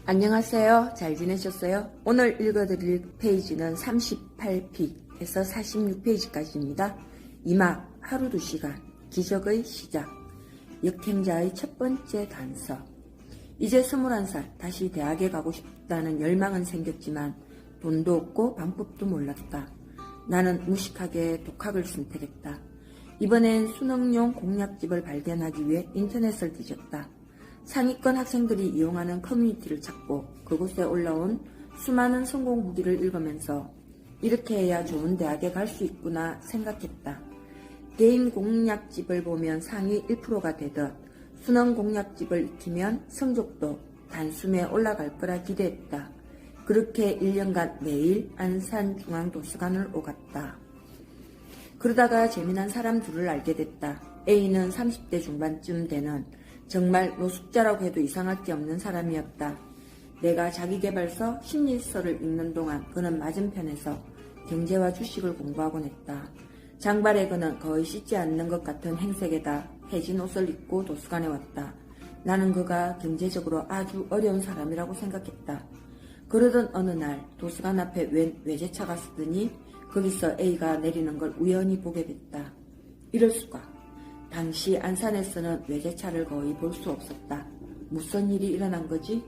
안녕하세요. 잘 지내셨어요? 오늘 읽어드릴 페이지는 38페이지에서 46페이지까지입니다. 2막 하루 2시간 기적의 시작 역행자의 첫 번째 단서. 이제 21살 다시 대학에 가고 싶다는 열망은 생겼지만 돈도 없고 방법도 몰랐다. 나는 무식하게 독학을 선택했다. 이번엔 수능용 공략집을 발견하기 위해 인터넷을 뒤졌다. 상위권 학생들이 이용하는 커뮤니티를 찾고 그곳에 올라온 수많은 성공 후기를 읽으면서 이렇게 해야 좋은 대학에 갈 수 있구나 생각했다. 개인 공략집을 보면 상위 1%가 되듯 수능 공략집을 익히면 성적도 단숨에 올라갈 거라 기대했다. 그렇게 1년간 매일 안산중앙도서관을 오갔다. 그러다가 재미난 사람 둘을 알게 됐다. A는 30대 중반쯤 되는 정말 노숙자라고 해도 이상할 게 없는 사람이었다. 내가 자기계발서, 심리서를 읽는 동안 그는 맞은편에서 경제와 주식을 공부하곤 했다. 장발의 그는 거의 씻지 않는 것 같은 행색에다 해진 옷을 입고 도서관에 왔다. 나는 그가 경제적으로 아주 어려운 사람이라고 생각했다. 그러던 어느 날 도서관 앞에 웬 외제차가 쓰더니 거기서 A가 내리는 걸 우연히 보게 됐다. 이럴 수가. 당시 안산에서는 외제차를 거의 볼 수 없었다. 무슨 일이 일어난 거지?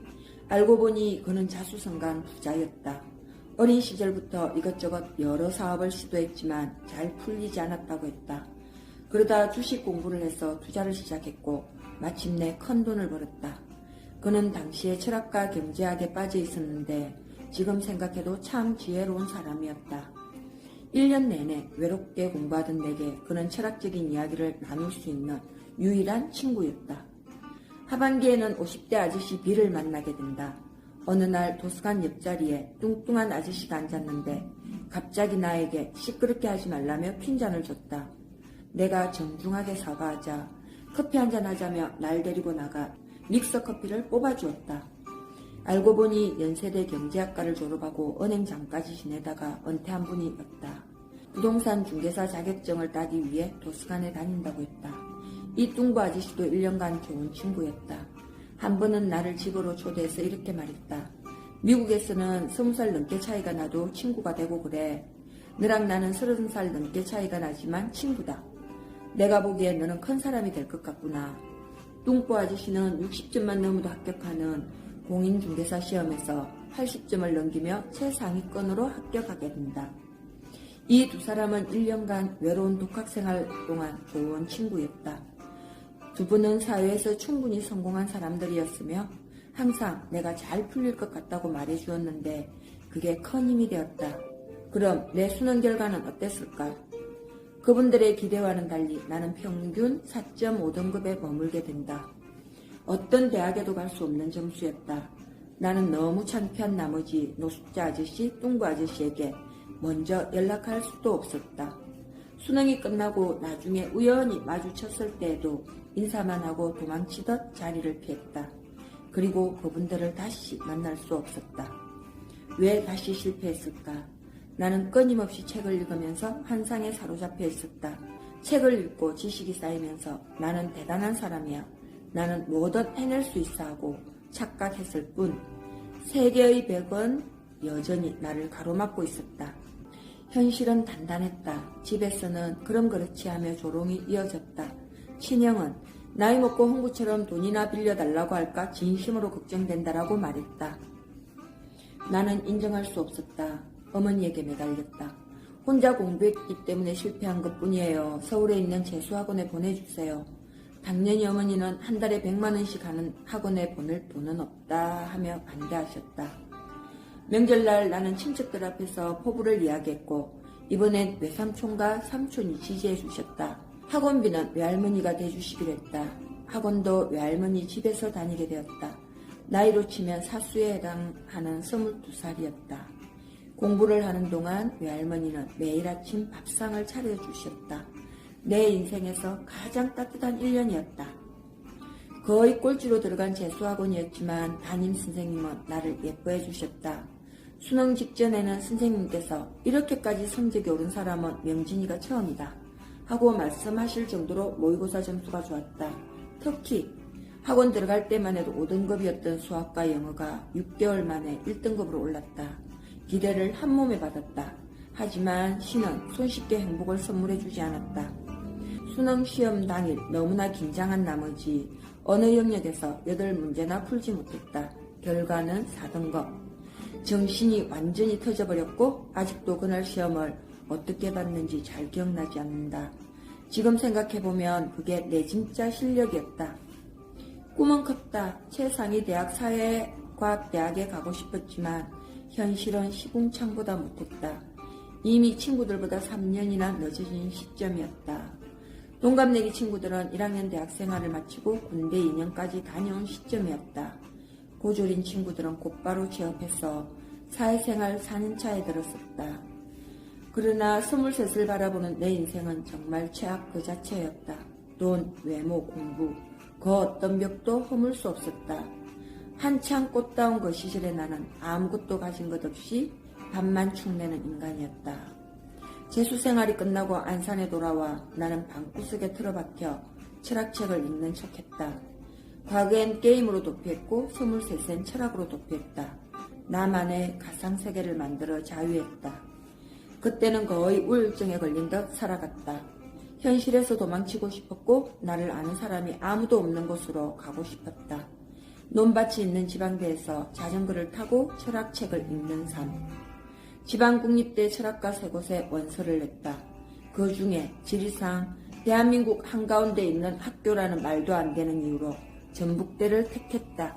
알고 보니 그는 자수성가한 부자였다. 어린 시절부터 이것저것 여러 사업을 시도했지만 잘 풀리지 않았다고 했다. 그러다 주식 공부를 해서 투자를 시작했고 마침내 큰 돈을 벌었다. 그는 당시에 철학과 경제학에 빠져 있었는데 지금 생각해도 참 지혜로운 사람이었다. 1년 내내 외롭게 공부하던 내게 그는 철학적인 이야기를 나눌 수 있는 유일한 친구였다. 하반기에는 50대 아저씨 B를 만나게 된다. 어느 날 도서관 옆자리에 뚱뚱한 아저씨가 앉았는데 갑자기 나에게 시끄럽게 하지 말라며 핀잔을 줬다. 내가 정중하게 사과하자 커피 한잔 하자며 날 데리고 나가 믹서 커피를 뽑아주었다. 알고 보니 연세대 경제학과를 졸업하고 은행장까지 지내다가 은퇴한 분이었다. 부동산 중개사 자격증을 따기 위해 도서관에 다닌다고 했다. 이 뚱보 아저씨도 1년간 좋은 친구였다. 한 번은 나를 집으로 초대해서 이렇게 말했다. 미국에서는 20살 넘게 차이가 나도 친구가 되고 그래. 너랑 나는 30살 넘게 차이가 나지만 친구다. 내가 보기엔 너는 큰 사람이 될 것 같구나. 뚱보 아저씨는 60점만 넘어도 합격하는 공인중개사 시험에서 80점을 넘기며 최상위권으로 합격하게 된다. 이 두 사람은 1년간 외로운 독학생활 동안 좋은 친구였다. 두 분은 사회에서 충분히 성공한 사람들이었으며 항상 내가 잘 풀릴 것 같다고 말해주었는데 그게 큰 힘이 되었다. 그럼 내 수능 결과는 어땠을까? 그분들의 기대와는 달리 나는 평균 4.5등급에 머물게 된다. 어떤 대학에도 갈 수 없는 점수였다. 나는 너무 창피한 나머지 노숙자 아저씨, 뚱보 아저씨에게 먼저 연락할 수도 없었다. 수능이 끝나고 나중에 우연히 마주쳤을 때에도 인사만 하고 도망치듯 자리를 피했다. 그리고 그분들을 다시 만날 수 없었다. 왜 다시 실패했을까? 나는 끊임없이 책을 읽으면서 환상에 사로잡혀 있었다. 책을 읽고 지식이 쌓이면서 나는 대단한 사람이야. 나는 뭐든 해낼 수 있어 하고 착각했을 뿐 세계의 벽은 여전히 나를 가로막고 있었다. 현실은 단단했다. 집에서는 그럼 그렇지 하며 조롱이 이어졌다. 친형은 나이 먹고 홍구처럼 돈이나 빌려달라고 할까 진심으로 걱정된다라고 말했다. 나는 인정할 수 없었다. 어머니에게 매달렸다. 혼자 공부했기 때문에 실패한 것뿐이에요. 서울에 있는 재수학원에 보내주세요. 당연히 어머니는 한 달에 100만 원씩 하는 학원에 보낼 돈은 없다 하며 반대하셨다. 명절날 나는 친척들 앞에서 포부를 이야기했고 이번엔 외삼촌과 삼촌이 지지해 주셨다. 학원비는 외할머니가 대주시기로 했다. 학원도 외할머니 집에서 다니게 되었다. 나이로 치면 사수에 해당하는 22살이었다. 공부를 하는 동안 외할머니는 매일 아침 밥상을 차려주셨다. 내 인생에서 가장 따뜻한 1년이었다. 거의 꼴찌로 들어간 재수학원이었지만 담임 선생님은 나를 예뻐해 주셨다. 수능 직전에는 선생님께서 이렇게까지 성적이 오른 사람은 명진이가 처음이다 하고 말씀하실 정도로 모의고사 점수가 좋았다. 특히 학원 들어갈 때만 해도 5등급이었던 수학과 영어가 6개월 만에 1등급으로 올랐다. 기대를 한 몸에 받았다. 하지만 신은 손쉽게 행복을 선물해주지 않았다. 수능 시험 당일 너무나 긴장한 나머지 어느 영역에서 8문제나 풀지 못했다. 결과는 4등급. 정신이 완전히 터져버렸고 아직도 그날 시험을 어떻게 봤는지 잘 기억나지 않는다. 지금 생각해보면 그게 내 진짜 실력이었다. 꿈은 컸다. 최상위 대학 사회과학대학에 가고 싶었지만 현실은 시궁창보다 못했다. 이미 친구들보다 3년이나 늦어진 시점이었다. 동갑내기 친구들은 1학년 대학 생활을 마치고 군대 2년까지 다녀온 시점이었다. 고졸인 친구들은 곧바로 취업해서 사회생활 4년차에 들었었다. 그러나 23을 바라보는 내 인생은 정말 최악 그 자체였다. 돈, 외모, 공부, 그 어떤 벽도 허물 수 없었다. 한창 꽃다운 그 시절에 나는 아무것도 가진 것 없이 밥만 축내는 인간이었다. 재수생활이 끝나고 안산에 돌아와 나는 방구석에 틀어박혀 철학책을 읽는 척했다. 과거엔 게임으로 도피했고 23엔 철학으로 도피했다. 나만의 가상세계를 만들어 자유했다. 그때는 거의 우울증에 걸린 듯 살아갔다. 현실에서 도망치고 싶었고 나를 아는 사람이 아무도 없는 곳으로 가고 싶었다. 논밭이 있는 지방대에서 자전거를 타고 철학책을 읽는 삶. 지방국립대 철학과 3곳에 원서를 냈다. 그 중에 지리상 대한민국 한가운데 있는 학교라는 말도 안 되는 이유로 전북대를 택했다.